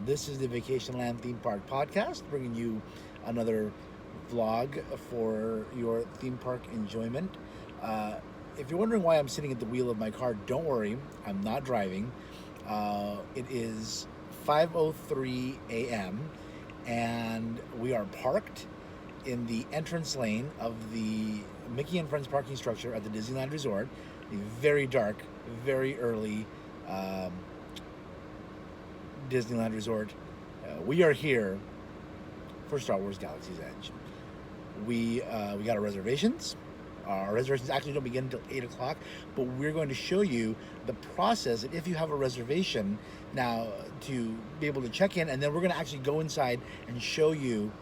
This is the Vacationland Theme Park Podcast, bringing you another vlog for your theme park enjoyment. If you're wondering why I'm sitting at the wheel of my car, don't worry, I'm not driving. It is 5:03 a.m. and we are parked in the entrance lane of the Mickey and Friends parking structure at the Disneyland Resort. A very dark, very early Disneyland Resort. We are here for Star Wars Galaxy's Edge. We got our reservations. Our reservations actually don't begin until 8 o'clock, but we're going to show you the process if you have a reservation now to be able to check in, and then we're going to actually go inside and show you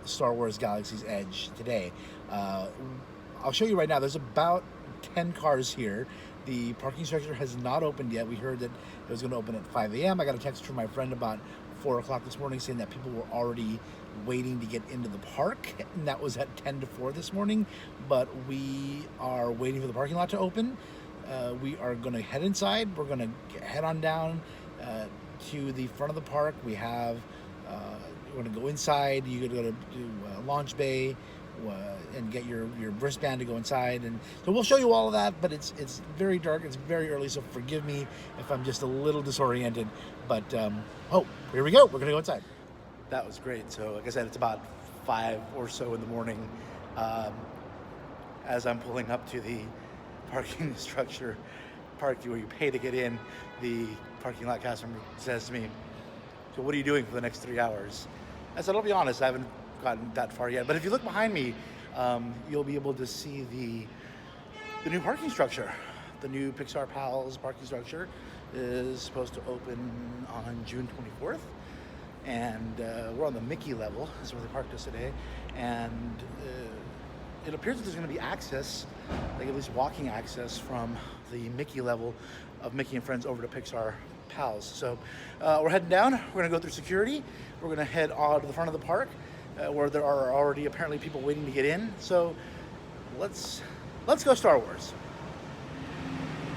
Star Wars Galaxy's Edge today. I'll show you right now. There's about 10 cars here. The parking structure has not opened yet. We heard that it was going to open at 5 a.m. I got a text from my friend about 4 o'clock this morning saying that people were already waiting to get into the park, and that was at 10 to 4 this morning. But we are waiting for the parking lot to open. We are going to head inside. We're going to head on down to the front of the park. We have we're going to go inside. You're going to go to launch bay and get your wristband to go inside, and so we'll show you all of that. But it's very dark, it's very early, so forgive me if I'm just a little disoriented. But oh, here we go. We're gonna go inside. That was great. So like I said, it's about 5 or so in the morning as I'm pulling up to the parking structure where you pay to get in. The parking lot customer says to me, "So what are you doing for the next 3 hours?" I said, "I'll be honest, I haven't gotten that far yet." But if you look behind me, you'll be able to see the new parking structure. The new Pixar Pals parking structure is supposed to open on June 24th, and we're on the Mickey level. That's where they parked us today, and it appears that there's going to be access, like at least walking access, from the Mickey level of Mickey and Friends over to Pixar Pals. So we're heading down. We're going to go through security. We're going to head on to the front of the park, where there are already apparently people waiting to get in. So let's go Star Wars.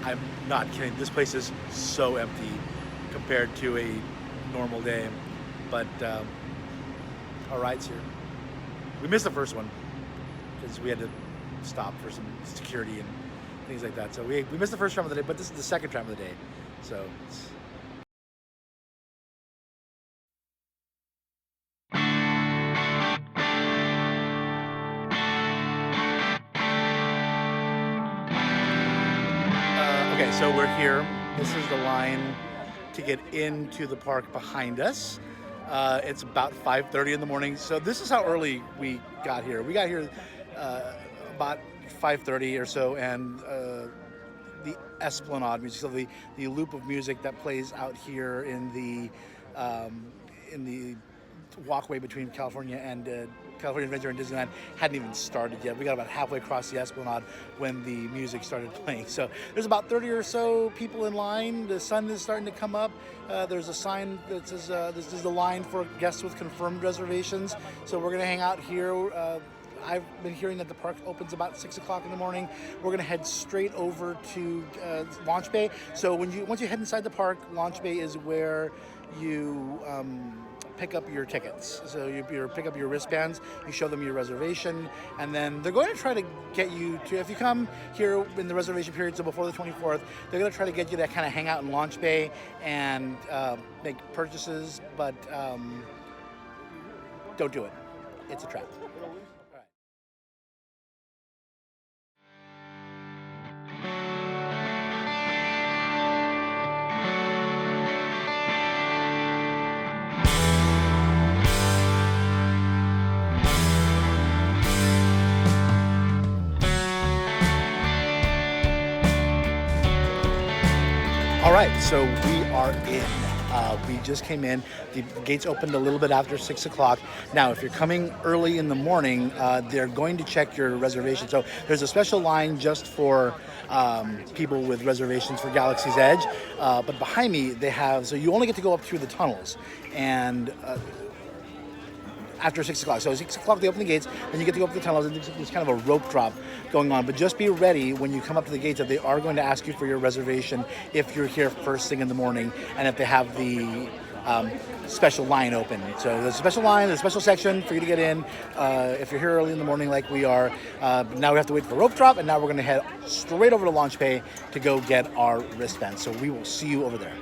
I'm not kidding. This place is so empty compared to a normal day. But our ride's here. We missed the first one because we had to stop for some security and things like that. So we missed the first tram of the day, but this is the second tram of the day. So it's okay, so we're here. This is the line to get into the park behind us. It's about 5:30 in the morning. So this is how early we got here. We got here about 5:30 or so, and the Esplanade music, so the loop of music that plays out here in the walkway between California and California Adventure and Disneyland hadn't even started yet. We got about halfway across the Esplanade when the music started playing. So there's about 30 or so people in line. The sun is starting to come up. There's a sign that says this is the line for guests with confirmed reservations. So we're going to hang out here. I've been hearing that the park opens about 6 o'clock in the morning. We're going to head straight over to Launch Bay. So once you head inside the park, Launch Bay is where you pick up your tickets. So you pick up your wristbands, you show them your reservation, and then they're going to try to get you to, if you come here in the reservation period, so before the 24th, they're going to try to get you to kind of hang out in Launch Bay and make purchases, but don't do it. It's a trap. All right, so we are in. We just came in. The gates opened a little bit after 6 o'clock. Now, if you're coming early in the morning, they're going to check your reservation. So there's a special line just for people with reservations for Galaxy's Edge. But behind me, they have, so you only get to go up through the tunnels. And after 6 o'clock. So at 6 o'clock they open the gates, and you get to go up the tunnels, and there's kind of a rope drop going on. But just be ready when you come up to the gates that they are going to ask you for your reservation if you're here first thing in the morning, and if they have the special line open. So there's a special line, there's a special section for you to get in. If you're here early in the morning like we are, now we have to wait for rope drop, and now we're going to head straight over to launch bay to go get our wristbands. So we will see you over there.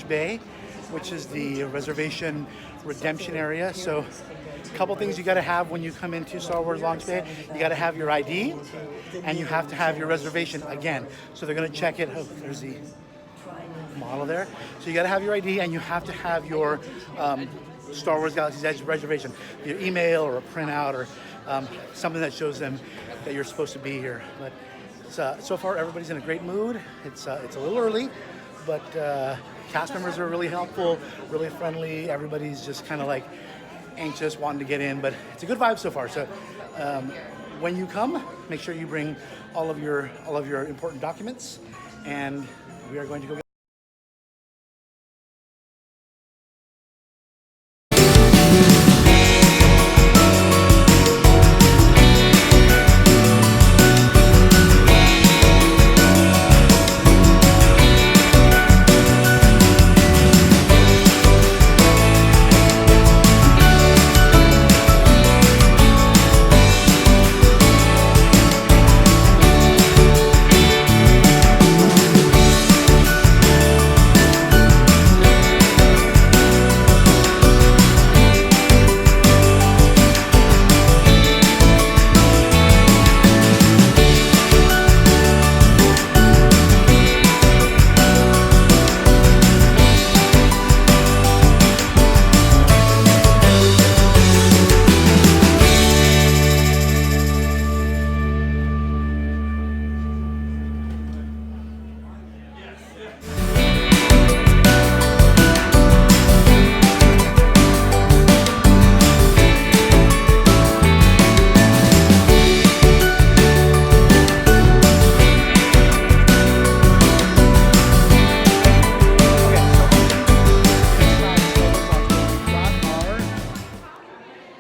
Bay, which is the reservation redemption area. So a couple things you got to have when you come into Star Wars Launch Bay. You got to have your ID, and you have to have your reservation again. So they're going to check it. Oh, there's the model there. So you got to have your ID, and you have to have your Star Wars Galaxy's Edge reservation, your email or a printout or something that shows them that you're supposed to be here. But so far everybody's in a great mood. It's a little early, but cast members are really helpful, really friendly. Everybody's just kind of like anxious, wanting to get in, but it's a good vibe so far. So when you come, make sure you bring all of your important documents, and we are going to go get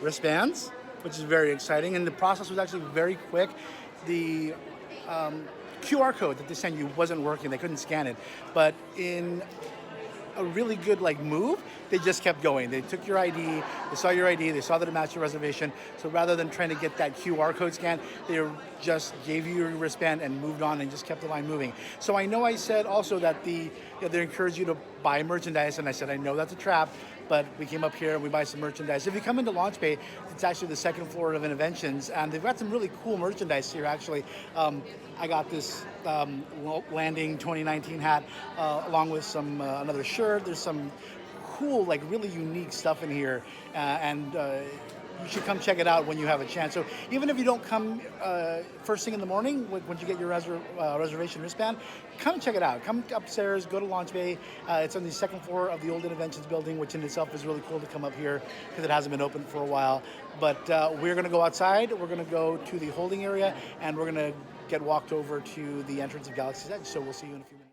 wristbands, which is very exciting, and the process was actually very quick. The QR code that they sent you wasn't working; they couldn't scan it. But in a really good move, they just kept going. They took your ID, they saw your ID, they saw that it matched your reservation. So rather than trying to get that QR code scan, they just gave you your wristband and moved on and just kept the line moving. So I know I said also that they encourage you to buy merchandise, and I said I know that's a trap, but we came up here and we buy some merchandise. If you come into Launch Bay, it's actually the second floor of Innoventions, and they've got some really cool merchandise here, actually. I got this Landing 2019 hat, along with some another shirt. There's some cool, really unique stuff in here, and you should come check it out when you have a chance. So even if you don't come first thing in the morning, when you get your reservation wristband, come check it out. Come upstairs, go to Launch Bay. It's on the second floor of the old Innoventions building, which in itself is really cool to come up here because it hasn't been open for a while. But we're going to go outside. We're going to go to the holding area, and we're going to get walked over to the entrance of Galaxy's Edge. So we'll see you in a few minutes.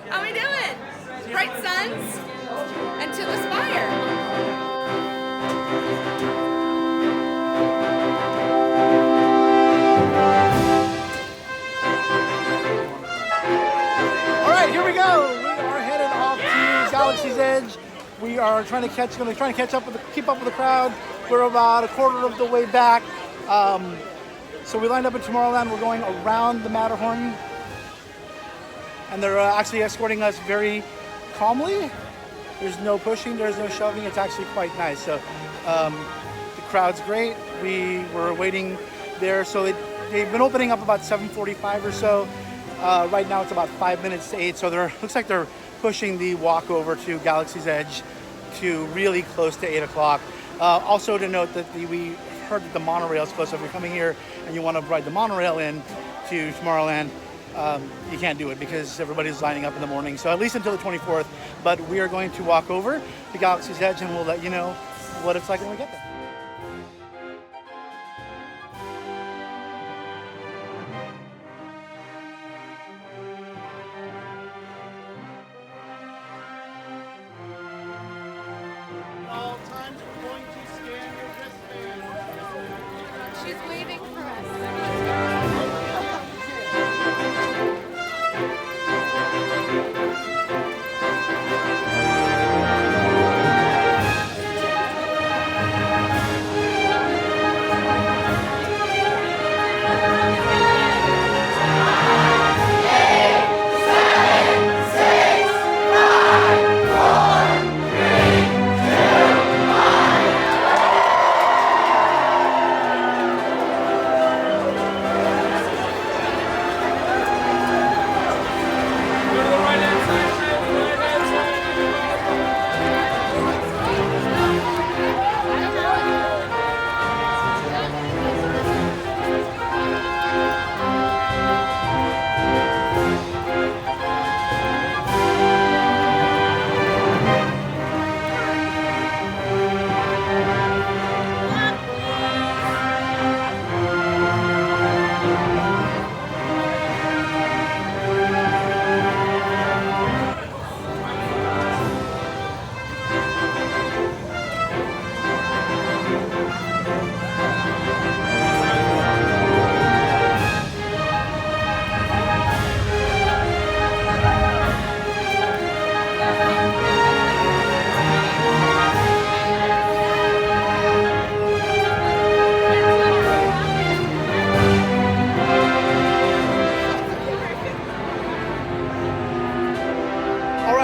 How we doing? Bright suns and to aspire. All right, here we go. We are headed off to Galaxy's Edge. We are trying to catch up keep up with the crowd. We're about a quarter of the way back. So we lined up in Tomorrowland. We're going around the Matterhorn, and they're actually escorting us very calmly. There's no pushing, there's no shoving. It's actually quite nice. So the crowd's great. We were waiting there. So they've been opening up about 7:45 or so. Right now it's about 5 minutes to 8. So looks like they're pushing the walk over to Galaxy's Edge to really close to 8 o'clock. Also to note that we heard that the monorail is closed. So if you're coming here and you want to ride the monorail in to Tomorrowland, you can't do it because everybody's lining up in the morning. So at least until the 24th. But we are going to walk over to Galaxy's Edge and we'll let you know what it's like when we get there. All times we're going to scan your wristband. She's waiting for us.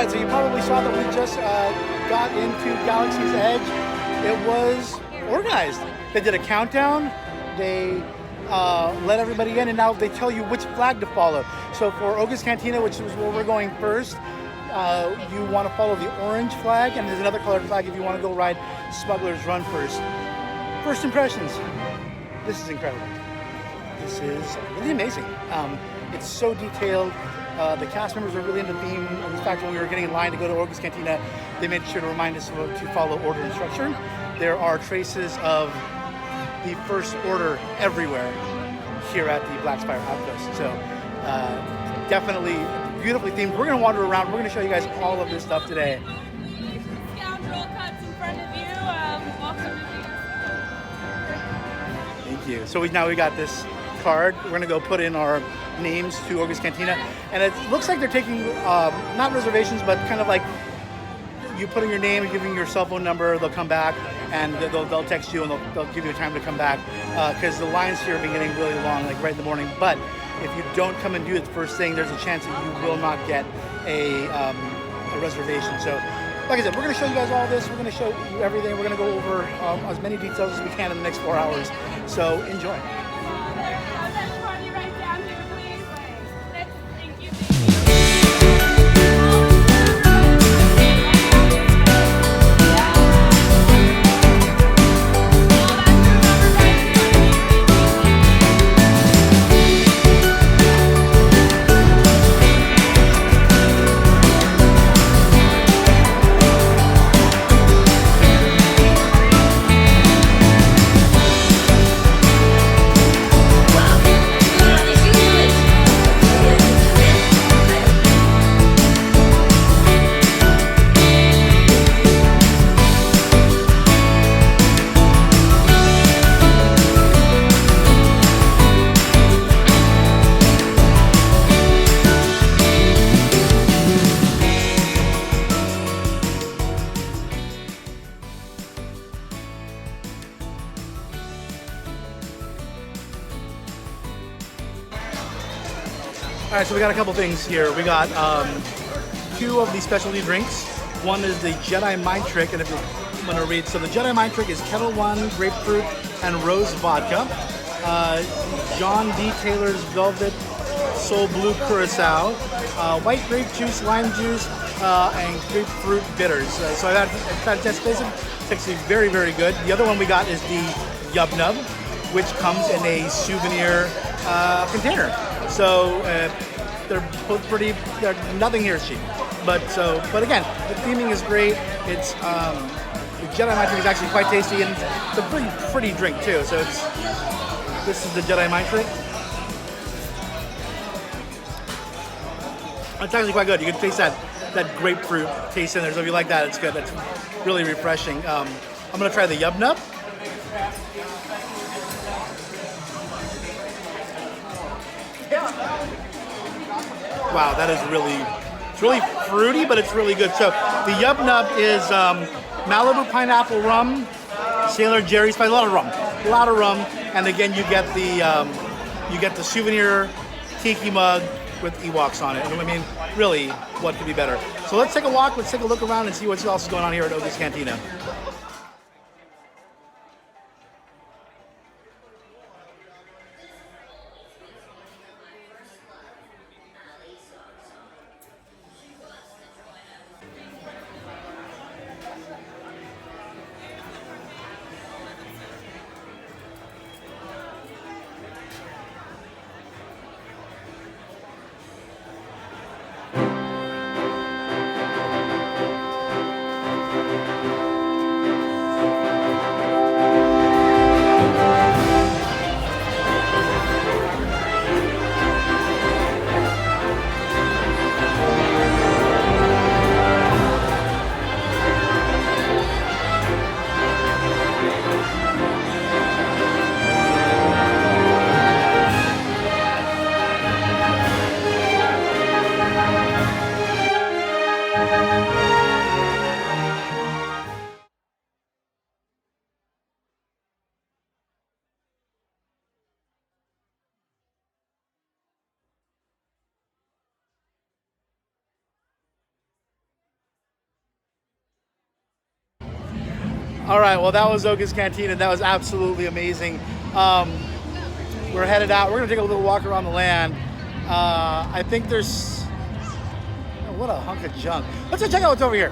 So you probably saw that we just got into Galaxy's Edge. It was organized. They did a countdown. They let everybody in, and now they tell you which flag to follow. So for Oga's Cantina, which is where we're going first, you want to follow the orange flag, and there's another colored flag if you want to go ride Smuggler's Run first. First impressions. This is incredible. This is really amazing. It's so detailed. The cast members are really into the theme. In fact, when we were getting in line to go to Oga's Cantina, they made sure to remind us to follow order and structure. There are traces of the First Order everywhere here at the Black Spire Outpost. So definitely beautifully themed. We're going to wander around. We're going to show you guys all of this stuff today. Scoundrel cuts in front of you. Welcome to Thank you. So now we got this card. We're going to go put in our names to Oga's Cantina, and it looks like they're taking not reservations, but kind of like you put in your name and giving your cell phone number. They'll come back and they'll text you and they'll give you a time to come back because the lines here have been getting really long, like right in the morning. But if you don't come and do it the first thing, there's a chance that you will not get a reservation. So like I said, we're going to show you guys all this. We're going to show you everything. We're going to go over as many details as we can in the next 4 hours. So enjoy. All right, so we got a couple things here. We got 2 of the specialty drinks. One is the Jedi Mind Trick, and if you want to read, so the Jedi Mind Trick is Kettle One, grapefruit, and rose vodka. John D. Taylor's Velvet Soul Blue Curacao, white grape juice, lime juice, and grapefruit bitters. So I've had just basic. It's actually very, very good. The other one we got is the Yub Nub, which comes in a souvenir container. So they're both pretty. Nothing here is cheap. But again, the theming is great. It's the Jedi Mind Trick is actually quite tasty, and it's a pretty drink too. So this is the Jedi Mind Trick. It's actually quite good. You can taste that grapefruit taste in there. So if you like that, it's good. It's really refreshing. I'm gonna try the Yub Nub. Wow, that is it's really fruity, but it's really good. So the Yub Nub is Malibu pineapple rum, Sailor Jerry spice, a lot of rum, and again you get the souvenir tiki mug with Ewoks on it. I mean, really, what could be better? So let's take a walk. Let's take a look around and see what else is going on here at Oga's Cantina. All right, well, that was Oga's Cantina. That was absolutely amazing. We're headed out. We're gonna take a little walk around the land. I think there's, what a hunk of junk. Let's go check out what's over here.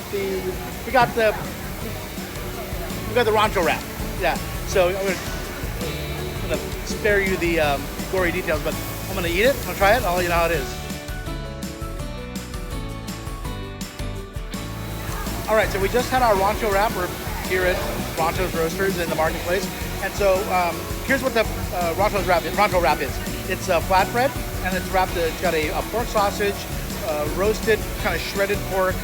about the we got the rancho wrap. Yeah. So I'm gonna spare you the gory details, but I'm gonna eat it. I'm gonna try it. I'll let you know how it is. All right. So we just had our rancho wrap. We're here at Rancho's Roasters in the marketplace, and so here's what the rancho wrap is. It's a flatbread, and it's wrapped. It's got a pork sausage, roasted, kind of shredded pork,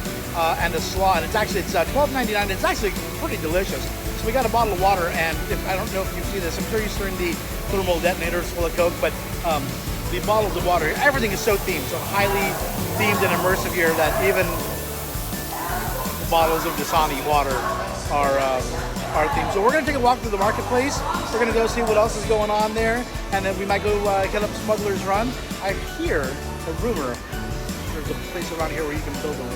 and a slaw. And it's $12.99. It's actually pretty delicious. So we got a bottle of water, and I don't know if you see this. I'm sure you stirring the thermal detonators full of Coke, but the bottles of water, everything is so themed, so highly themed and immersive here that even bottles of Dasani water are themed. So we're going to take a walk through the marketplace. We're going to go see what else is going on there, and then we might go get up Smuggler's Run. I hear a rumor there's a place around here where you can build a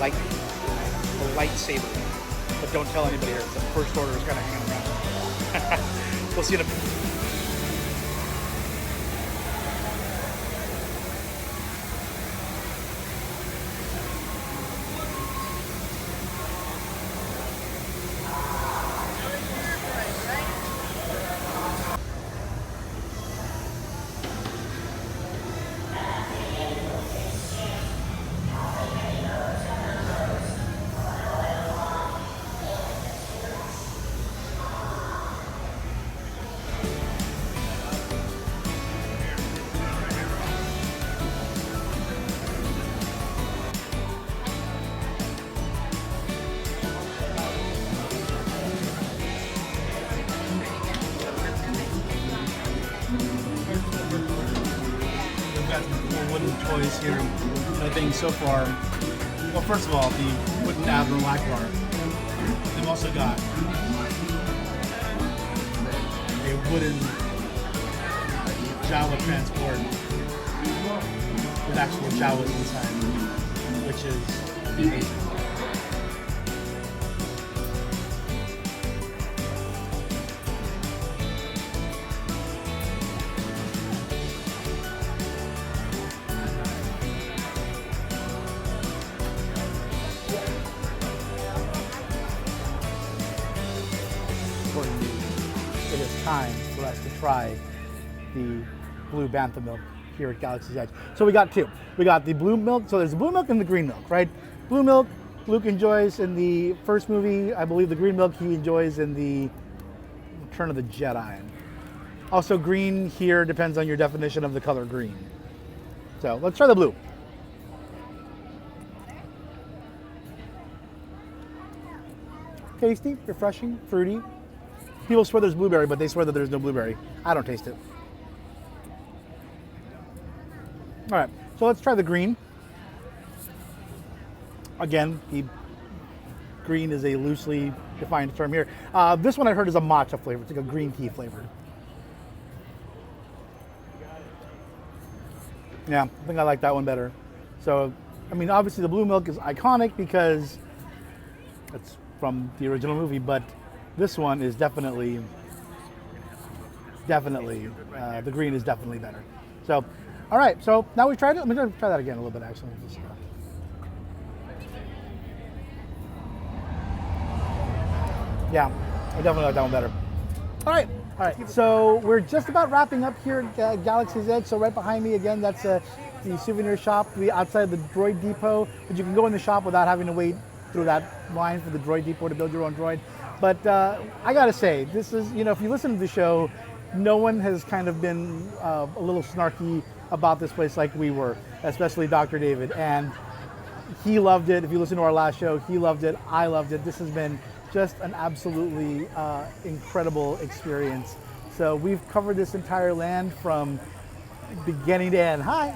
lightsaber, but don't tell anybody here. The first order is kind of hanging around. We'll see you in a minute. Wooden toys here. I think so far, well, first of all, the wooden Admiral Akbar. They've also got a wooden Jawa transport with actual Jawas inside, which is amazing. It is time for us to try the blue bantha milk here at Galaxy's Edge. So we got two. We got the blue milk. So there's the blue milk and the green milk, right? Blue milk, Luke enjoys in the first movie. I believe the green milk he enjoys in the Return of the Jedi. Also green here depends on your definition of the color green. So let's try the blue. Tasty, refreshing, fruity. People swear there's blueberry, but they swear that there's no blueberry. I don't taste it. All right, so let's try the green. Again, the green is a loosely defined term here. This one I heard is a matcha flavor. It's like a green tea flavor. Yeah, I think I like that one better. So, I mean, obviously the blue milk is iconic because it's from the original movie, but this one is definitely, the green is definitely better. So, all right, so now we've tried it. I'm going to try that again a little bit, actually. Yeah, I definitely like that one better. All right, so we're just about wrapping up here at Galaxy's Edge. So right behind me, again, that's the souvenir shop outside the Droid Depot. But you can go in the shop without having to wait through that line for the Droid Depot to build your own droid. But I gotta say, this is, if you listen to the show, no one has kind of been a little snarky about this place like we were, especially Dr. David. And he loved it. If you listen to our last show, he loved it. I loved it. This has been just an absolutely incredible experience. So we've covered this entire land from beginning to end. Hi!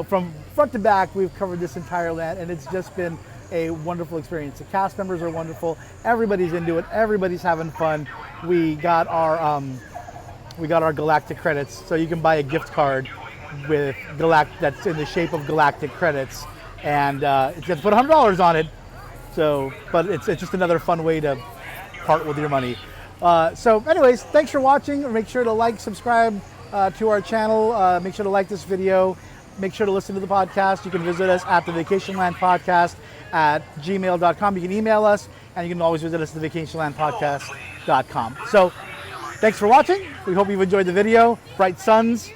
From front to back, we've covered this entire land, and it's just been a wonderful experience. The cast members are wonderful. Everybody's into it. Everybody's having fun. We got our galactic credits, so you can buy a gift card with that's in the shape of galactic credits, and it's just put $100 on it. So, but it's just another fun way to part with your money. So, anyways, thanks for watching. Make sure to like, subscribe to our channel. Make sure to like this video. make sure to listen to the podcast. You can visit us at the Vacationland Podcast at gmail.com. You can email us, and you can always visit us at the vacationlandpodcast.com. So thanks for watching. We hope you've enjoyed the video. Bright suns,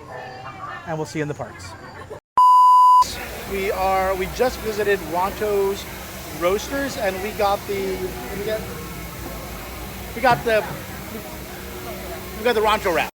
and we'll see you in the parks. We just visited Ronto's Roasters, and we got the Ronto wrap.